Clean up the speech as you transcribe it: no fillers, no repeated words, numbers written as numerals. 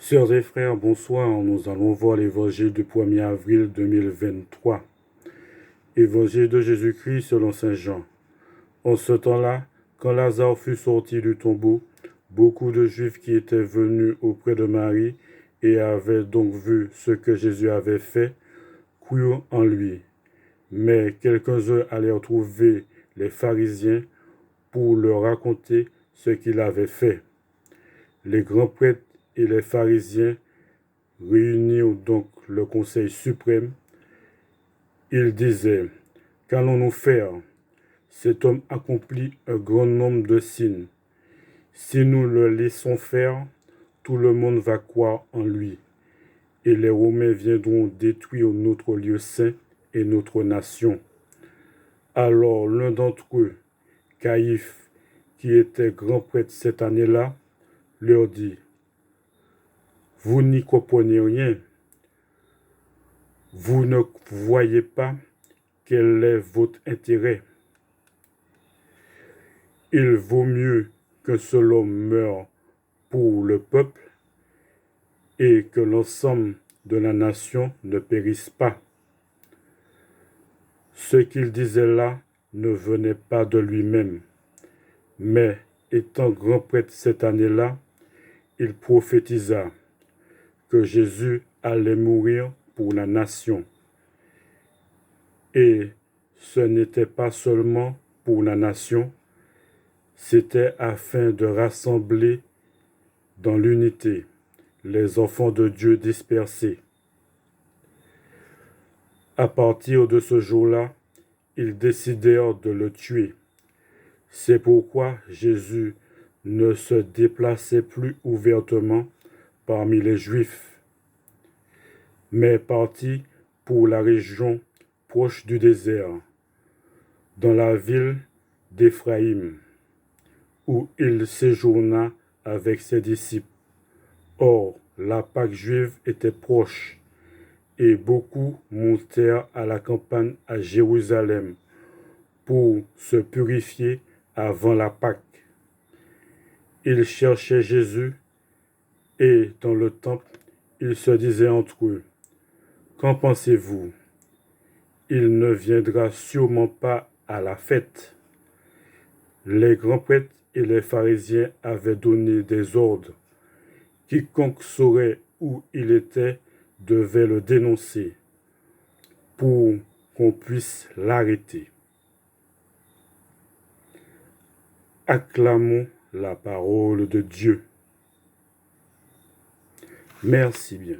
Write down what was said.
Sœurs et frères, bonsoir. Nous allons voir l'évangile du 1er avril 2023. Évangile de Jésus-Christ selon saint Jean. En ce temps-là, quand Lazare fut sorti du tombeau, beaucoup de Juifs qui étaient venus auprès de Marie et avaient donc vu ce que Jésus avait fait, crurent en lui. Mais quelques-uns allèrent trouver les pharisiens pour leur raconter ce qu'il avait fait. Les grands prêtres et les pharisiens réunirent donc le Conseil suprême. Ils disaient: qu'allons-nous faire? Cet homme accomplit un grand nombre de signes. Si nous le laissons faire, tout le monde va croire en lui, et les Romains viendront détruire notre lieu saint et notre nation. Alors l'un d'entre eux, Caïphe, qui était grand prêtre cette année-là, leur dit: vous n'y comprenez rien. Vous ne voyez pas quel est votre intérêt. Il vaut mieux qu'un seul homme meure pour le peuple et que l'ensemble de la nation ne périsse pas. Ce qu'il disait là ne venait pas de lui-même, mais étant grand prêtre cette année-là, il prophétisa que Jésus allait mourir pour la nation. Et ce n'était pas seulement pour la nation, c'était afin de rassembler dans l'unité les enfants de Dieu dispersés. À partir de ce jour-là, ils décidèrent de le tuer. C'est pourquoi Jésus ne se déplaçait plus ouvertement parmi les Juifs, mais partit pour la région proche du désert, dans la ville d'Éphraïm, où il séjourna avec ses disciples. Or, la Pâque juive était proche, et beaucoup montèrent à la campagne à Jérusalem pour se purifier avant la Pâque. Ils cherchaient Jésus, et dans le temple, ils se disaient entre eux: qu'en pensez-vous? Il ne viendra sûrement pas à la fête. Les grands prêtres et les pharisiens avaient donné des ordres. Quiconque saurait où il était devait le dénoncer pour qu'on puisse l'arrêter. Acclamons la parole de Dieu. Merci bien.